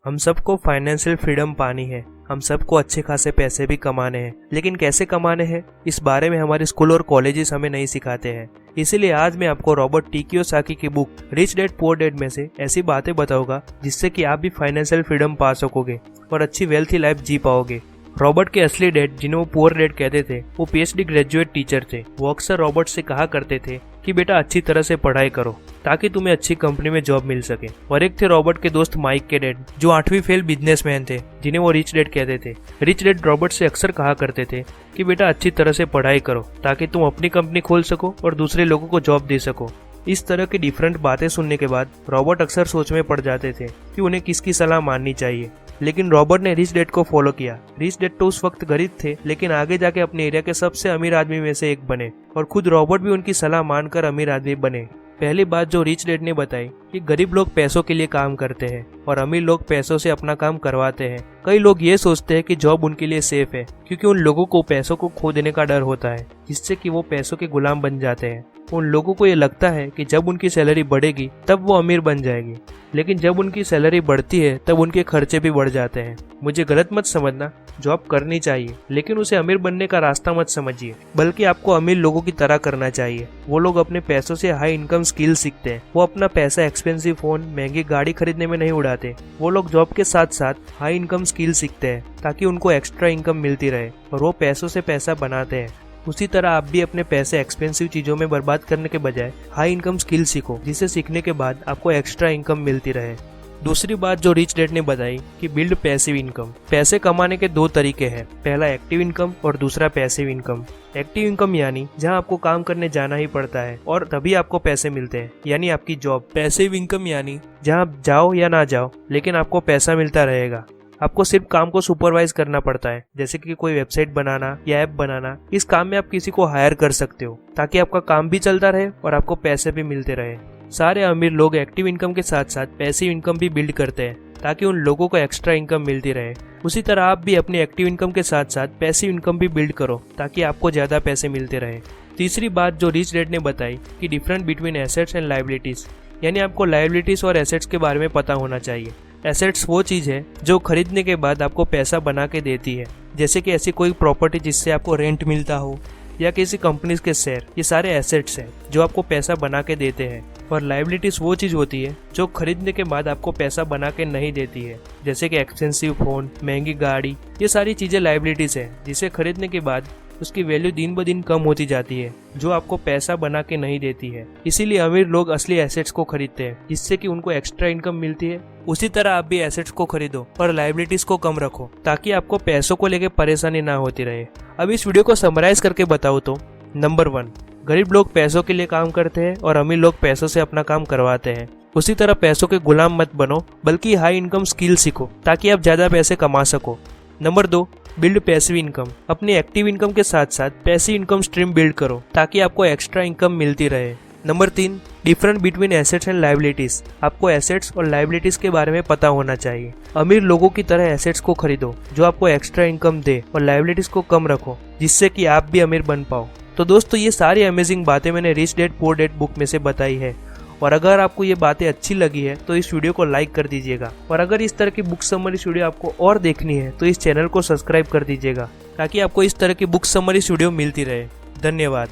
हम सबको financial freedom पानी है, हम सबको अच्छे खासे पैसे भी कमाने हैं, लेकिन कैसे कमाने हैं इस बारे में हमारे स्कूल और कॉलेजेस हमें नहीं सिखाते हैं। इसीलिए आज मैं आपको रॉबर्ट टी कियोसाकी की book rich dad poor dad में से ऐसी बातें बताऊंगा जिससे कि आप भी फाइनेंशियल फ्रीडम पा सकोगे और अच्छी वेल्थी लाइफ जी पाओगे। रॉबर्ट के असली डैड, जिन्हें वो पुअर डैड कहते थे, वो पीएचडी ग्रेजुएट टीचर थे। वो अक्सर रॉबर्ट से कहा करते थे कि बेटा अच्छी तरह से पढ़ाई करो ताकि तुम्हें अच्छी कंपनी में जॉब मिल सके। और एक थे रॉबर्ट के दोस्त माइक के डैड, जो 8वीं फेल बिजनेसमैन थे, जिन्हें वो रिच डैड कहते थे। रिच डैड रॉबर्ट से अक्सर कहा करते थे कि बेटा अच्छी तरह से पढ़ाई करो ताकि तुम अपनी कंपनी खोल सको और दूसरे लोगों को जॉब दे सको। इस तरह की डिफरेंट बातें सुनने के बाद रॉबर्ट अक्सर सोच में पड़ जाते थे कि उन्हें किसकी सलाह माननी चाहिए। लेकिन रॉबर्ट ने रिच डैड को फॉलो किया। रिच डैड तो उस वक्त गरीब थे, लेकिन आगे जाके अपने एरिया के सबसे अमीर आदमी में से एक बने और खुद रॉबर्ट भी उनकी सलाह मानकर अमीर आदमी बने। पहली बात जो रिच डैड ने बताई कि गरीब लोग पैसों के लिए काम करते हैं और अमीर लोग पैसों से अपना काम करवाते हैं। कई लोग ये सोचते हैं कि जॉब उनके लिए सेफ है क्योंकि उन लोगों को पैसों को खो देने का डर होता है, जिससे कि वो पैसों के गुलाम बन जाते हैं। उन लोगों को ये लगता है कि जब उनकी सैलरी बढ़ेगी तब वो अमीर बन जाएगी, लेकिन जब उनकी सैलरी बढ़ती है तब उनके खर्चे भी बढ़ जाते हैं। मुझे गलत मत समझना, जॉब करनी चाहिए, लेकिन उसे अमीर बनने का रास्ता मत समझिए, बल्कि आपको अमीर लोगों की तरह करना चाहिए। वो लोग अपने पैसों से हाई इनकम स्किल सीखते हैं। वो अपना पैसा एक्सपेंसिव फोन, महंगी गाड़ी खरीदने में नहीं उड़ाते। वो लोग जॉब के साथ साथ हाई इनकम स्किल सीखते हैं ताकि उनको एक्स्ट्रा इनकम मिलती रहे और वो पैसों से पैसा बनाते हैं। उसी तरह आप भी अपने पैसे एक्सपेंसिव चीजों में बर्बाद करने के बजाय हाई इनकम स्किल सीखो, जिसे सीखने के बाद आपको एक्स्ट्रा इनकम मिलती रहे। दूसरी बात जो रिच डैड ने बताई कि बिल्ड पैसिव इनकम। पैसे कमाने के दो तरीके हैं, पहला एक्टिव इनकम और दूसरा पैसिव इनकम। एक्टिव इनकम यानी जहां आपको काम करने जाना ही पड़ता है और तभी आपको पैसे मिलते हैं, यानी आपकी जॉब। पैसिव इनकम यानी जहां आप जाओ या ना जाओ लेकिन आपको पैसा मिलता रहेगा। आपको सिर्फ काम को सुपरवाइज करना पड़ता है, जैसे कि कोई वेबसाइट बनाना या ऐप बनाना। इस काम में आप किसी को हायर कर सकते हो ताकि आपका काम भी चलता रहे और आपको पैसे भी मिलते रहे। सारे अमीर लोग एक्टिव इनकम के साथ साथ पैसिव इनकम भी बिल्ड करते हैं ताकि उन लोगों को एक्स्ट्रा इनकम मिलती रहे। उसी तरह आप भी अपनी एक्टिव इनकम के साथ साथ पैसिव इनकम भी बिल्ड करो ताकि आपको ज्यादा पैसे मिलते रहे। तीसरी बात जो रिच डैड ने बताई कि different between assets and liabilities, यानी आपको लायबिलिटीज और एसेट्स के बारे में पता होना चाहिए। एसेट्स वो चीज है जो खरीदने के बाद आपको पैसा बना के देती है, जैसे कि ऐसी कोई प्रॉपर्टी जिससे आपको रेंट मिलता हो या किसी कंपनी के शेयर। ये सारे एसेट्स हैं जो आपको पैसा बना के देते हैं। और लायबिलिटीज वो चीज होती है जो खरीदने के बाद आपको पैसा बना के नहीं देती है, जैसे कि एक्सपेंसिव फोन, महंगी गाड़ी। ये सारी चीजें लायबिलिटीज है जिसे खरीदने के बाद उसकी वैल्यू दिन ब दिन कम होती जाती है, जो आपको पैसा बना के नहीं देती है। इसीलिए अमीर लोग असली एसेट्स को खरीदते हैं जिससे कि उनको एक्स्ट्रा इनकम मिलती है। उसी तरह आप भी एसेट्स को खरीदो और लायबिलिटीज को कम रखो ताकि आपको पैसों को लेकर परेशानी ना होती रहे। अब इस वीडियो को समराइज करके बताओ तो नंबर 1, गरीब लोग पैसों के लिए काम करते हैं और अमीर लोग पैसों से अपना काम करवाते हैं। उसी तरह पैसों के गुलाम मत बनो, बल्कि हाई इनकम स्किल सीखो ताकि आप ज्यादा पैसे कमा सको। Number 2, build passive income. अपनी एक्टिव इनकम के साथ साथ पैसिव इनकम स्ट्रीम बिल्ड करो ताकि आपको एक्स्ट्रा इनकम मिलती रहे। Number 3, different between assets and liabilities. आपको एसेट्स और लायबिलिटीज के बारे में पता होना चाहिए। अमीर लोगों की तरह एसेट्स को खरीदो जो आपको एक्स्ट्रा इनकम दे और लायबिलिटीज को कम रखो जिससे कि आप भी अमीर बन पाओ। तो दोस्तों, ये सारी अमेजिंग बातें मैंने rich dad poor dad book में से बताई है। और अगर आपको ये बातें अच्छी लगी है तो इस वीडियो को लाइक कर दीजिएगा। और अगर इस तरह की बुक समरी वीडियो आपको और देखनी है तो इस चैनल को सब्सक्राइब कर दीजिएगा ताकि आपको इस तरह की बुक समरी वीडियो मिलती रहे। धन्यवाद।